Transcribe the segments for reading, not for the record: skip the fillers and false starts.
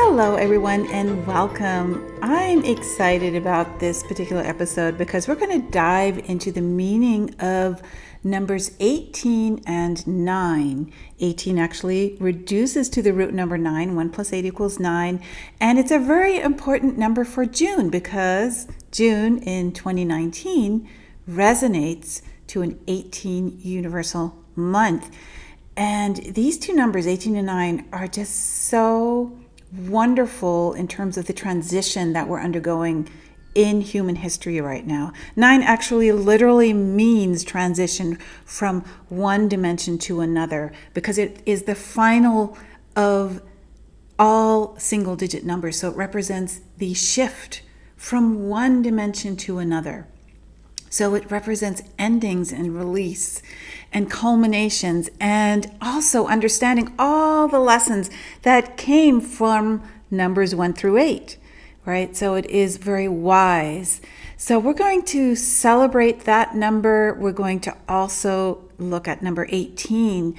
Hello, everyone, and welcome. I'm excited about this particular episode because we're going to dive into the meaning of numbers 18 and 9. 18 actually reduces to the root number 9. 1 plus 8 equals 9. And it's a very important number for June because June in 2019 resonates to an 18 universal month. And these two numbers, 18 and 9, are just so wonderful in terms of the transition that we're undergoing in human history right now. 9 actually literally means transition from one dimension to another because it is the final of all single digit numbers. So it represents the shift from one dimension to another. So it represents endings and release and culminations, and also understanding all the lessons that came from numbers 1 through 8, right? So it is very wise. So we're going to celebrate that number. We're going to also look at number 18.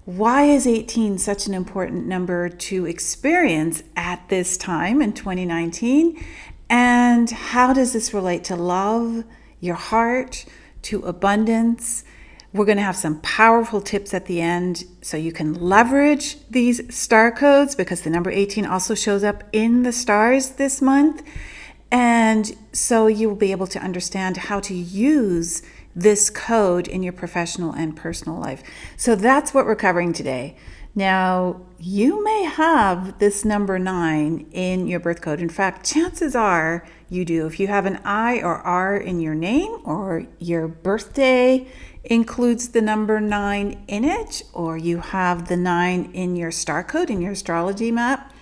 Why is 18 such an important number to experience at this time in 2019? And how does this relate to love, your heart, to abundance? We're going to have some powerful tips at the end so you can leverage these star codes because the number 18 also shows up in the stars this month. And so you will be able to understand how to use this code in your professional and personal life. So that's what we're covering today. Now, you may have this number 9 in your birth code. In fact, chances are you do. If you have an I or R in your name, or your birthday includes the number 9 in it, or you have the 9 in your star code, in your astrology map,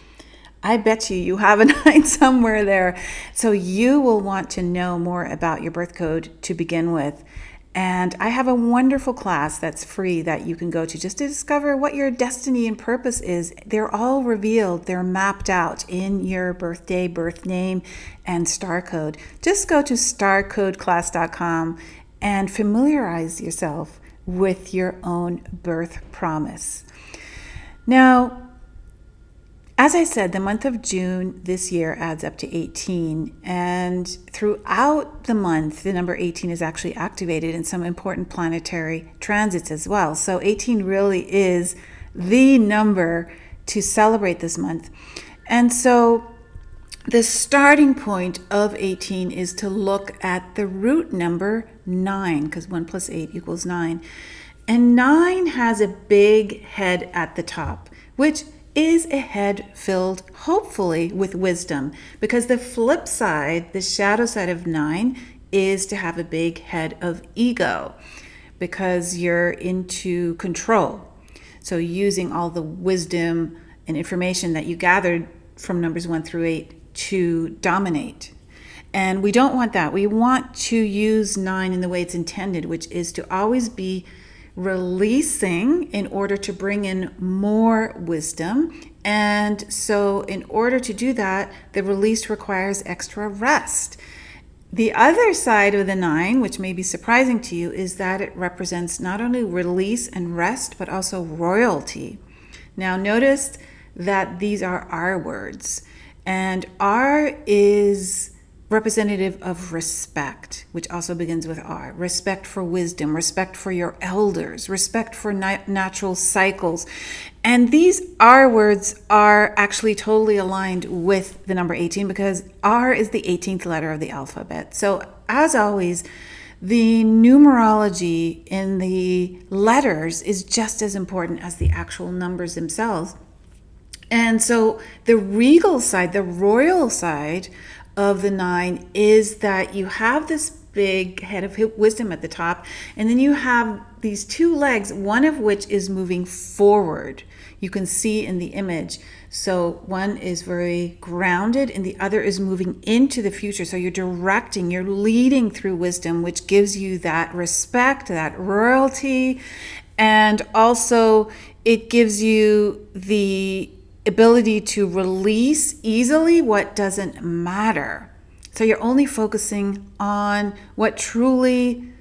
I bet you have a 9 somewhere there. So you will want to know more about your birth code to begin with. And I have a wonderful class that's free that you can go to just to discover what your destiny and purpose is. They're all revealed. They're mapped out in your birthday, birth name, and star code. Just go to starcodeclass.com and familiarize yourself with your own birth promise. Now, as I said, the month of June this year adds up to 18, and throughout the month, the number 18 is actually activated in some important planetary transits as well. So 18 really is the number to celebrate this month. And so the starting point of 18 is to look at the root number 9, because 1 plus 8 equals 9. And 9 has a big head at the top, which is a head filled, hopefully, with wisdom. Because the flip side, the shadow side of 9, is to have a big head of ego, because you're into control. So using all the wisdom and information that you gathered from numbers 1 through 8 to dominate. And we don't want that. We want to use 9 in the way it's intended, which is to always be releasing in order to bring in more wisdom. And so in order to do that, the release requires extra rest. The other side of the 9, which may be surprising to you, is that it represents not only release and rest, but also royalty. Now notice that these are R words, and R is representative of respect, which also begins with R. Respect for wisdom, respect for your elders, respect for natural cycles. And these R words are actually totally aligned with the number 18 because R is the 18th letter of the alphabet. So as always, the numerology in the letters is just as important as the actual numbers themselves. And so the regal side, the royal side of the 9 is that you have this big head of wisdom at the top, and then you have these two legs, one of which is moving forward. You can see in the image. So one is very grounded and the other is moving into the future. So you're directing, you're leading through wisdom, which gives you that respect, that royalty, and also it gives you the ability to release easily what doesn't matter. So you're only focusing on what truly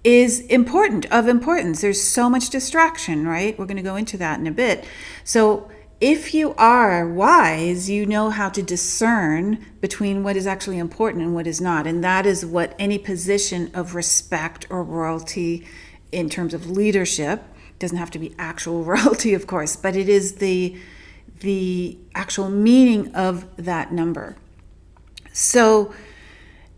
is of importance. There's so much distraction, right? We're going to go into that in a bit. So if you are wise, you know how to discern between what is actually important and what is not. And that is what any position of respect or royalty in terms of leadership, doesn't have to be actual royalty, of course, but it is the actual meaning of that number. So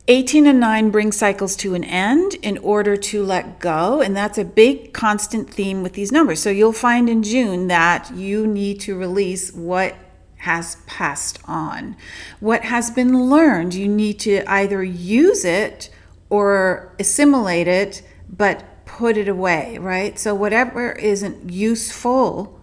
18 and 9 bring cycles to an end in order to let go. And that's a big constant theme with these numbers. So you'll find in June that you need to release what has passed on. What has been learned, you need to either use it or assimilate it, but put it away, right? So whatever isn't useful,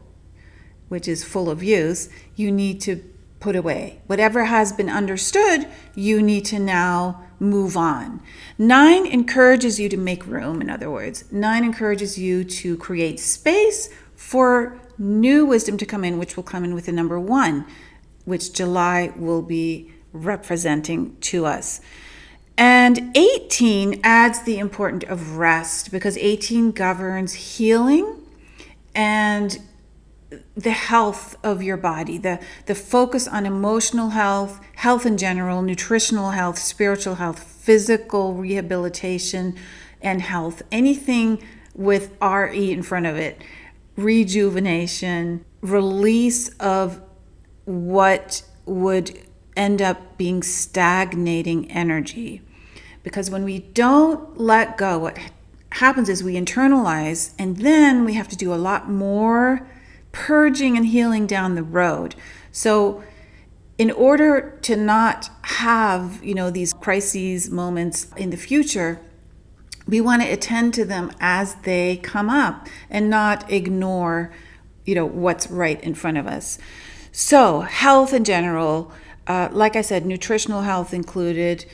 which is full of use, you need to put away. Whatever has been understood, you need to now move on. 9 encourages you to make room, in other words. 9 encourages you to create space for new wisdom to come in, which will come in with the number 1, which July will be representing to us. And 18 adds the importance of rest, because 18 governs healing and the health of your body, the focus on emotional health, health in general, nutritional health, spiritual health, physical rehabilitation and health, anything with RE in front of it, rejuvenation, release of what would end up being stagnating energy. Because when we don't let go, what happens is we internalize, and then we have to do a lot more purging and healing down the road. So in order to not have, these crises moments in the future, we want to attend to them as they come up and not ignore, what's right in front of us. So health in general, like I said, nutritional health included,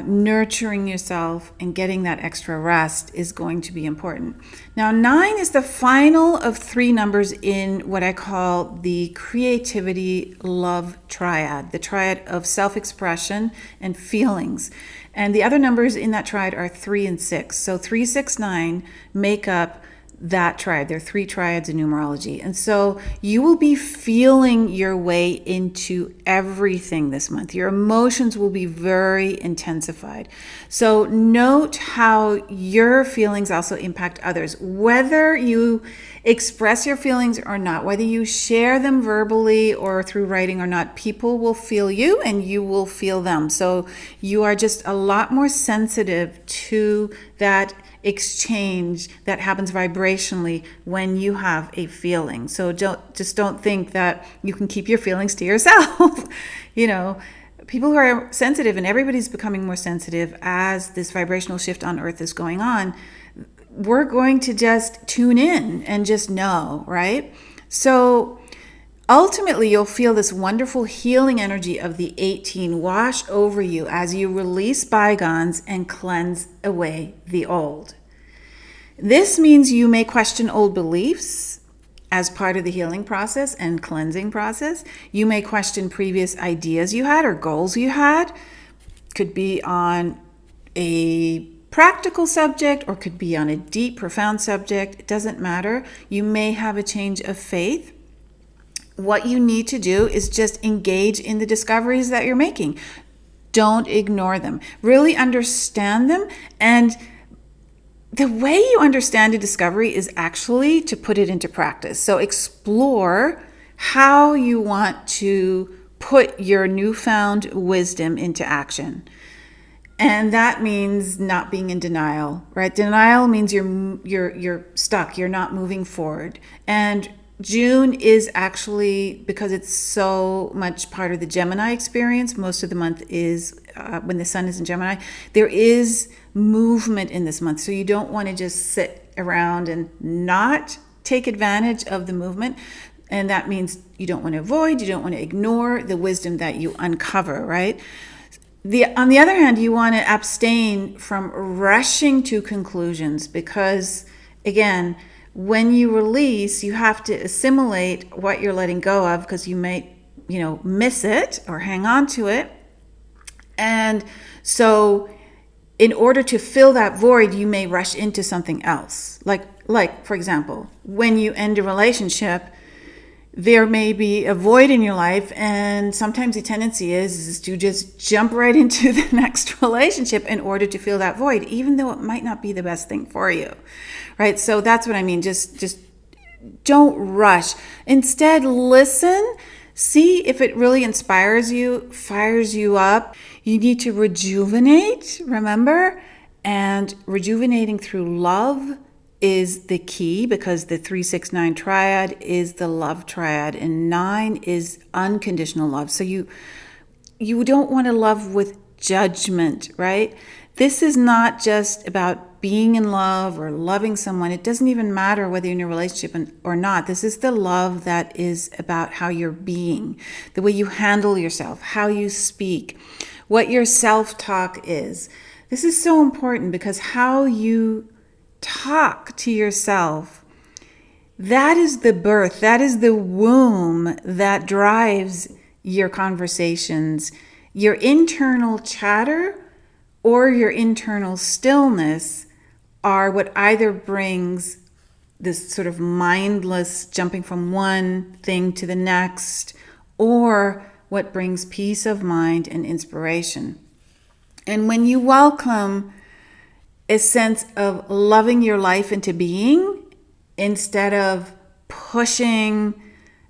nurturing yourself and getting that extra rest is going to be important. Now, 9 is the final of 3 numbers in what I call the creativity love triad, the triad of self-expression and feelings. And the other numbers in that triad are 3 and 6. So 3, 6, 9 make up that triad. There are 3 triads in numerology. And so you will be feeling your way into everything this month. Your emotions will be very intensified. So note how your feelings also impact others. Whether you express your feelings or not, whether you share them verbally or through writing or not, people will feel you and you will feel them. So you are just a lot more sensitive to that exchange that happens vibrationally when you have a feeling. So don't think that you can keep your feelings to yourself. People who are sensitive, and everybody's becoming more sensitive as this vibrational shift on Earth is going on, we're going to just tune in and just know, right? So ultimately, you'll feel this wonderful healing energy of the 18 wash over you as you release bygones and cleanse away the old. This means you may question old beliefs as part of the healing process and cleansing process. You may question previous ideas you had or goals you had. Could be on a practical subject or could be on a deep, profound subject. It doesn't matter. You may have a change of faith. What you need to do is just engage in the discoveries that you're making. Don't ignore them. Really understand them. And the way you understand a discovery is actually to put it into practice. So explore how you want to put your newfound wisdom into action. And that means not being in denial, right? Denial means you're stuck, you're not moving forward. And June is actually, because it's so much part of the Gemini experience, most of the month is when the sun is in Gemini, there is movement in this month. So you don't want to just sit around and not take advantage of the movement. And that means you don't want to avoid, you don't want to ignore the wisdom that you uncover, right? On the other hand, you want to abstain from rushing to conclusions because, again, when you release, you have to assimilate what you're letting go of because you may, miss it or hang on to it. And so in order to fill that void, you may rush into something else. Like for example, when you end a relationship, there may be a void in your life, and sometimes the tendency is to just jump right into the next relationship in order to fill that void, even though it might not be the best thing for you, right? So that's what I mean. Just don't rush. Instead, listen, see if it really inspires you, fires you up. You need to rejuvenate, remember? And rejuvenating through love is the key, because the 3-6-9 triad is the love triad, and 9 is unconditional love. So you don't want to love with judgment, right? This is not just about being in love or loving someone. It doesn't even matter whether you're in a relationship or not. This is the love that is about how you're being, the way you handle yourself, how you speak, what your self-talk is. This is so important, because how you talk to yourself, that is the birth, that is the womb that drives your conversations. Your internal chatter or your internal stillness are what either brings this sort of mindless jumping from one thing to the next, or what brings peace of mind and inspiration. And when you welcome a sense of loving your life into being, instead of pushing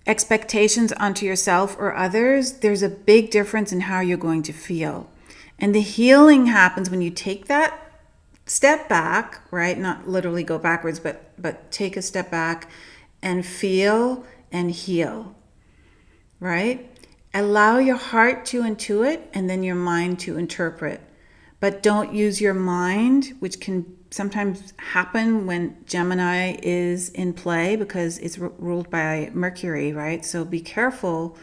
expectations onto yourself or others, there's a big difference in how you're going to feel. And the healing happens when you take that step back, right? Not literally go backwards, but take a step back and feel and heal, right? Allow your heart to intuit and then your mind to interpret. But don't use your mind, which can sometimes happen when Gemini is in play, because it's ruled by Mercury, right? So be careful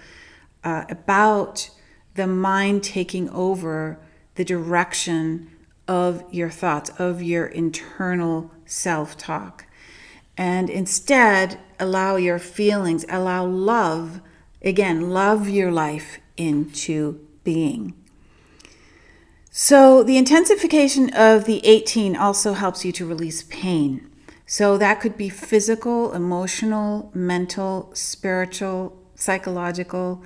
about the mind taking over the direction of your thoughts, of your internal self-talk. And instead, allow your feelings, allow love, again, love your life into being. So the intensification of the 18 also helps you to release pain. So that could be physical, emotional, mental, spiritual, psychological.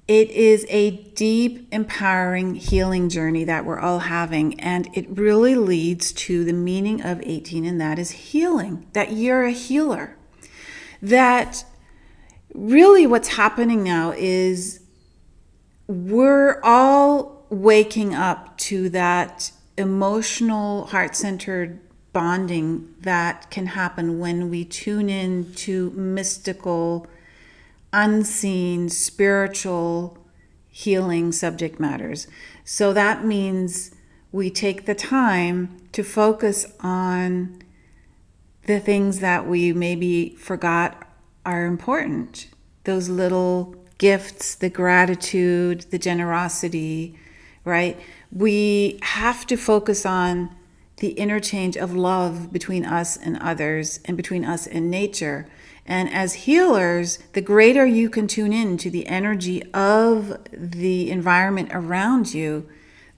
It is a deep, empowering, healing journey that we're all having. And it really leads to the meaning of 18, and that is healing, that you're a healer. That really what's happening now is we're all waking up to that emotional, heart-centered bonding that can happen when we tune in to mystical, unseen, spiritual healing subject matters. So that means we take the time to focus on the things that we maybe forgot are important. Those little gifts, the gratitude, the generosity, right? We have to focus on the interchange of love between us and others, and between us and nature. And as healers, the greater you can tune in to the energy of the environment around you,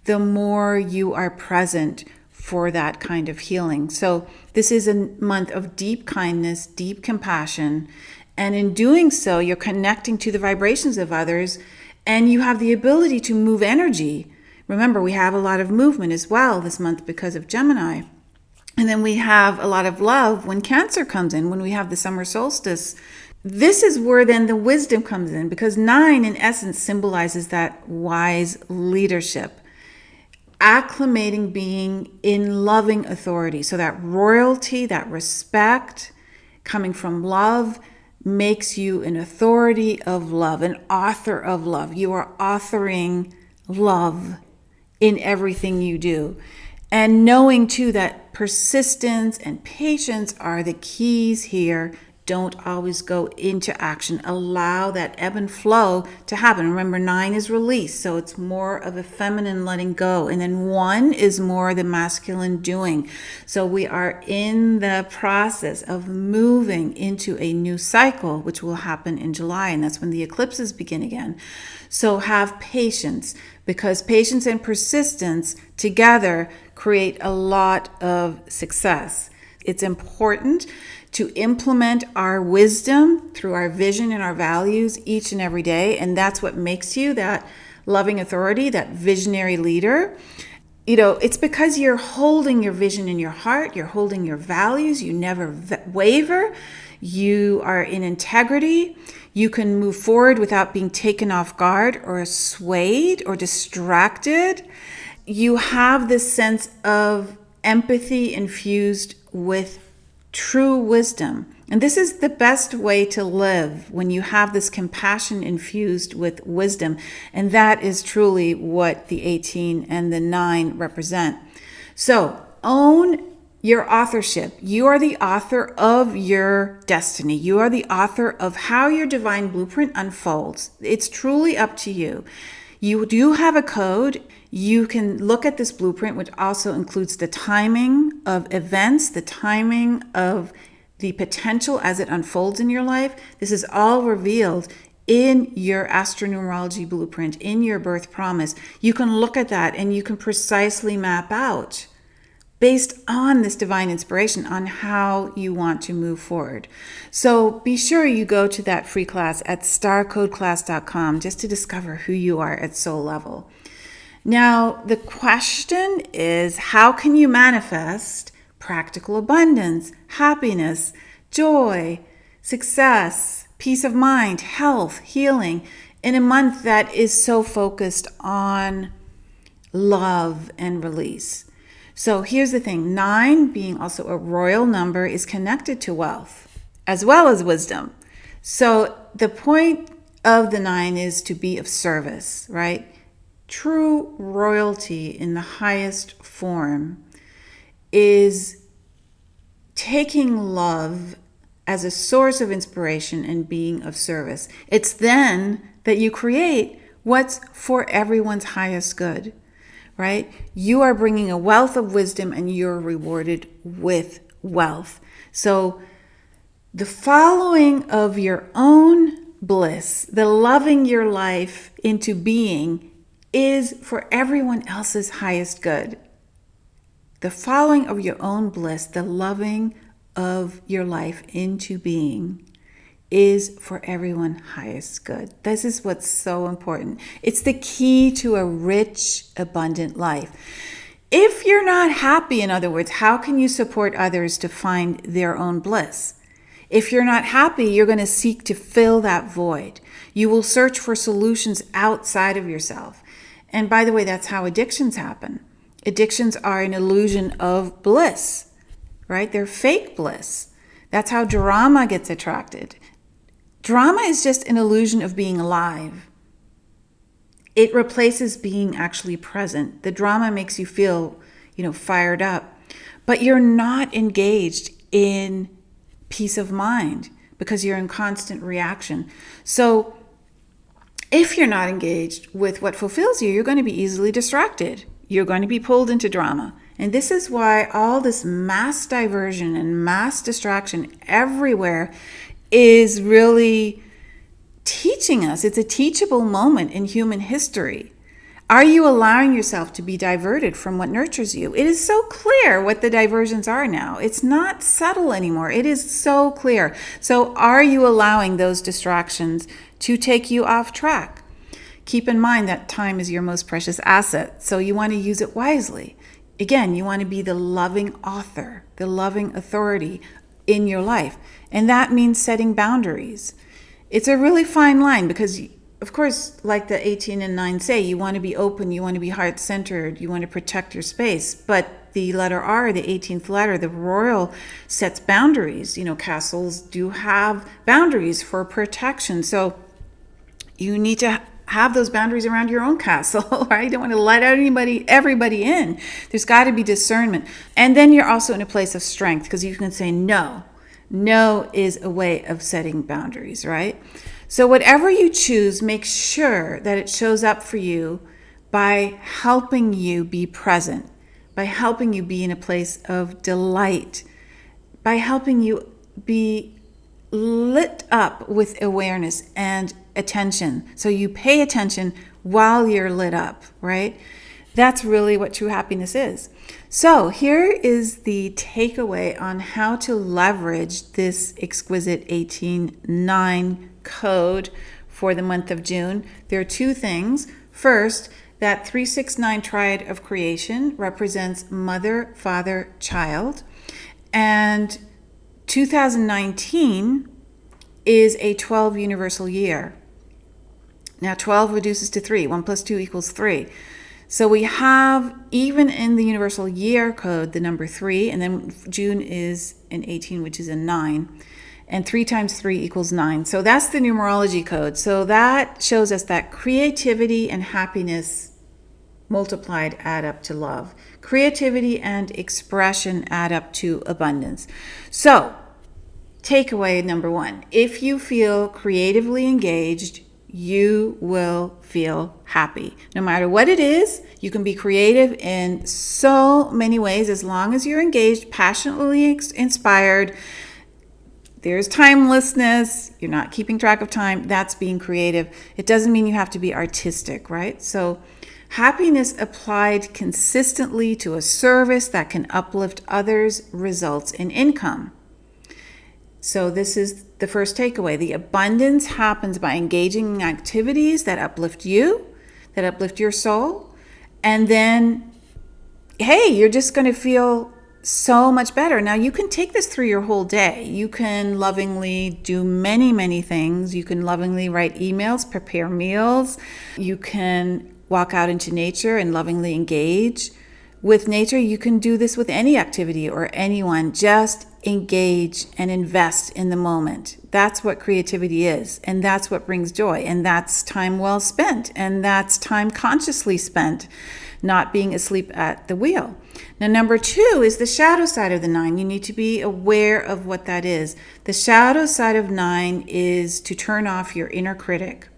the more you are present for that kind of healing. So this is a month of deep kindness, deep compassion. And in doing so, you're connecting to the vibrations of others, and you have the ability to move energy. Remember, we have a lot of movement as well this month because of Gemini. And then we have a lot of love when Cancer comes in, when we have the summer solstice. This is where then the wisdom comes in, because 9 in essence symbolizes that wise leadership, acclimating being in loving authority. So that royalty, that respect coming from love makes you an authority of love, an author of love. You are authoring love in everything you do. And knowing too that persistence and patience are the keys here. Don't always go into action. Allow that ebb and flow to happen. Remember, 9 is release, so it's more of a feminine letting go. And then 1 is more the masculine doing. So we are in the process of moving into a new cycle, which will happen in July, and that's when the eclipses begin again. So have patience, because patience and persistence together create a lot of success. It's important to implement our wisdom through our vision and our values each and every day. And that's what makes you that loving authority, that visionary leader. It's because you're holding your vision in your heart, you're holding your values, you never waver, you are in integrity, you can move forward without being taken off guard or swayed or distracted. You have this sense of empathy infused with true wisdom. And this is the best way to live, when you have this compassion infused with wisdom. And that is truly what the 18 and the 9 represent. So own your authorship. You are the author of your destiny. You are the author of how your divine blueprint unfolds. It's truly up to you. You do have a code. You can look at this blueprint, which also includes the timing of events, the timing of the potential as it unfolds in your life. This is all revealed in your astronumerology blueprint, in your birth promise. You can look at that and you can precisely map out, based on this divine inspiration, on how you want to move forward. So be sure you go to that free class at starcodeclass.com just to discover who you are at soul level. Now, the question is, how can you manifest practical abundance, happiness, joy, success, peace of mind, health, healing in a month that is so focused on love and release? So here's the thing, 9 being also a royal number is connected to wealth as well as wisdom. So the point of the 9 is to be of service, right? True royalty in the highest form is taking love as a source of inspiration and being of service. It's then that you create what's for everyone's highest good, right? You are bringing a wealth of wisdom and you're rewarded with wealth. So the following of your own bliss, the loving your life into being, is for everyone else's highest good. The following of your own bliss, the loving of your life into being, is for everyone's highest good. This is what's so important. It's the key to a rich, abundant life. If you're not happy, in other words, how can you support others to find their own bliss? If you're not happy, you're going to seek to fill that void. You will search for solutions outside of yourself. And by the way, that's how addictions happen. Addictions are an illusion of bliss, right? They're fake bliss. That's how drama gets attracted. Drama is just an illusion of being alive. It replaces being actually present. The drama makes you feel, fired up, but you're not engaged in peace of mind because you're in constant reaction. So if you're not engaged with what fulfills you, you're going to be easily distracted. You're going to be pulled into drama. And this is why all this mass diversion and mass distraction everywhere is really teaching us. It's a teachable moment in human history. Are you allowing yourself to be diverted from what nurtures you? It is so clear what the diversions are now. It's not subtle anymore. It is so clear. So are you allowing those distractions to take you off track? Keep in mind that time is your most precious asset, so you want to use it wisely. Again, you want to be the loving author, the loving authority in your life. And that means setting boundaries. It's a really fine line because, of course, like the 18 and 9 say, you want to be open, you want to be heart-centered, you want to protect your space. But the letter R, the 18th letter, the royal, sets boundaries. Castles do have boundaries for protection. So you need to have those boundaries around your own castle, right? You don't want to let everybody in. There's got to be discernment. And then you're also in a place of strength because you can say no. No is a way of setting boundaries, right? So whatever you choose, make sure that it shows up for you by helping you be present, by helping you be in a place of delight, by helping you be lit up with awareness and attention. So you pay attention while you're lit up, right? That's really what true happiness is. So here is the takeaway on how to leverage this exquisite 18-9 code for the month of June. There are two things. First, that 369 triad of creation represents mother, father, child. And 2019 is a 12 universal year. Now 12 reduces to 3. 1 plus 2 equals 3. So we have, even in the universal year code, the number 3, and then June is an 18, which is a 9. And 3 times 3 equals 9. So that's the numerology code. So that shows us that creativity and happiness multiplied add up to love. Creativity and expression add up to abundance. So, takeaway number 1. If you feel creatively engaged, you will feel happy. No matter what it is, you can be creative in so many ways as long as you're engaged, passionately inspired. There's timelessness. You're not keeping track of time. That's being creative. It doesn't mean you have to be artistic, right? So happiness applied consistently to a service that can uplift others results in income. So this is the first takeaway. The abundance happens by engaging in activities that uplift you, that uplift your soul. And then, hey, you're just going to feel so much better. Now, you can take this through your whole day. You can lovingly do many, many things. You can lovingly write emails, prepare meals. You can walk out into nature and lovingly engage with nature. You can do this with any activity or anyone. Just engage and invest in the moment. That's what creativity is, and that's what brings joy, and that's time well spent, and that's time consciously spent, not being asleep at the wheel. Now, number 2 is the shadow side of the 9. You need to be aware of what that is. The shadow side of 9 is to turn off your inner critic,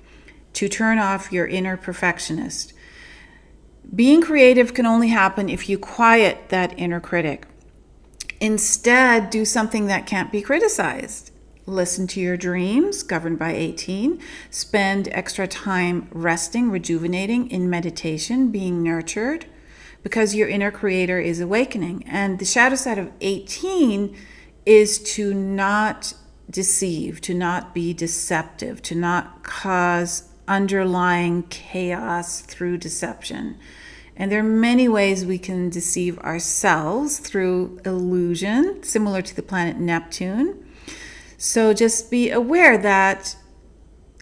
to turn off your inner perfectionist. Being creative can only happen if you quiet that inner critic. Instead, do something that can't be criticized. Listen to your dreams, governed by 18. Spend extra time resting, rejuvenating, in meditation, being nurtured, because your inner creator is awakening. And the shadow side of 18 is to not deceive, to not be deceptive, to not cause underlying chaos through deception. And there are many ways we can deceive ourselves through illusion, similar to the planet Neptune. So just be aware that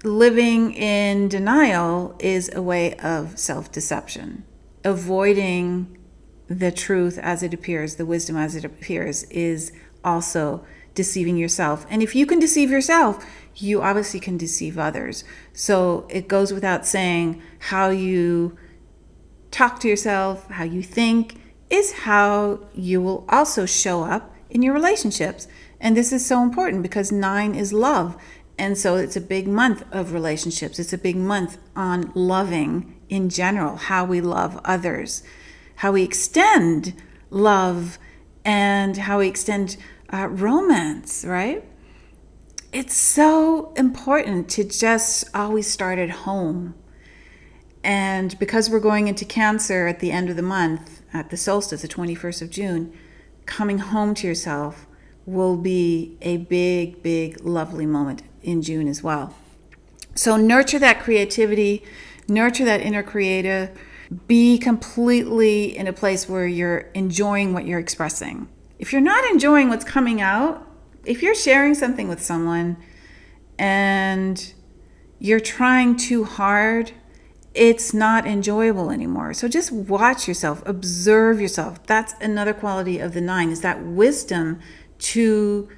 living in denial is a way of self-deception. Avoiding the truth as it appears, the wisdom as it appears, is also deceiving yourself. And if you can deceive yourself, you obviously can deceive others. So it goes without saying, how you talk to yourself, how you think, is how you will also show up in your relationships. And this is so important because 9 is love. And so it's a big month of relationships. It's a big month on loving in general, how we love others, how we extend love, and how we extend romance, right? It's so important to just always start at home. And because we're going into Cancer at the end of the month, at the solstice, the 21st of June, coming home to yourself will be a big, big, lovely moment in June as well. So nurture that creativity, nurture that inner creator, be completely in a place where you're enjoying what you're expressing. If you're not enjoying what's coming out, if you're sharing something with someone and you're trying too hard, it's not enjoyable anymore. So just watch yourself, observe yourself. That's another quality of the 9, is that wisdom to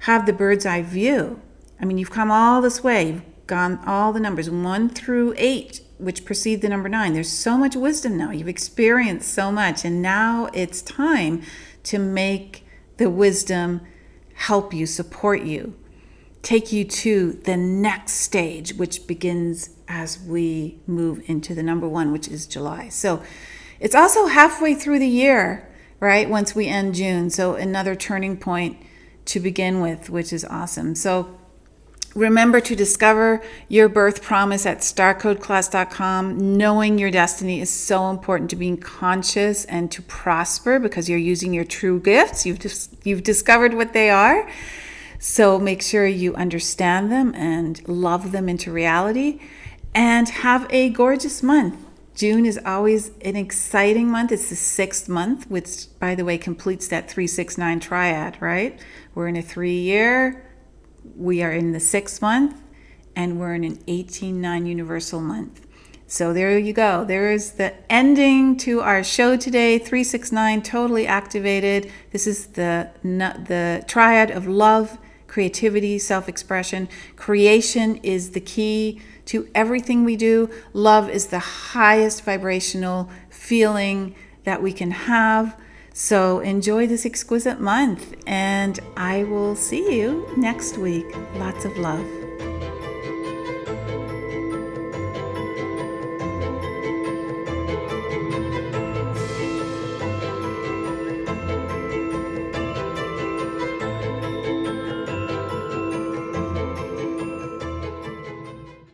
have the bird's eye view. I mean, you've come all this way. You've gone all the numbers, 1 through 8, which precede the number 9. There's so much wisdom now. You've experienced so much. And now it's time to make the wisdom help you, support you, take you to the next stage, which begins as we move into the number 1, which is July. So it's also halfway through the year, right? Once we end June. So another turning point to begin with, which is awesome. So Remember to discover your birth promise at starcodeclass.com. Knowing your destiny is so important to being conscious and to prosper, because you're using your true gifts. You've discovered what they are. So make sure you understand them and love them into reality, and have a gorgeous month. June is always an exciting month. It's the 6th month, which, by the way, completes that 3-6-9 triad, right? We're in a 3-year. We are in the 6th month, and we're in an 18-9 universal month. So there you go. There is the ending to our show today. 3-6-9 totally activated. This is the triad of love, creativity, self-expression. Creation is the key to everything we do. Love is the highest vibrational feeling that we can have. So enjoy this exquisite month, and I will see you next week. Lots of love.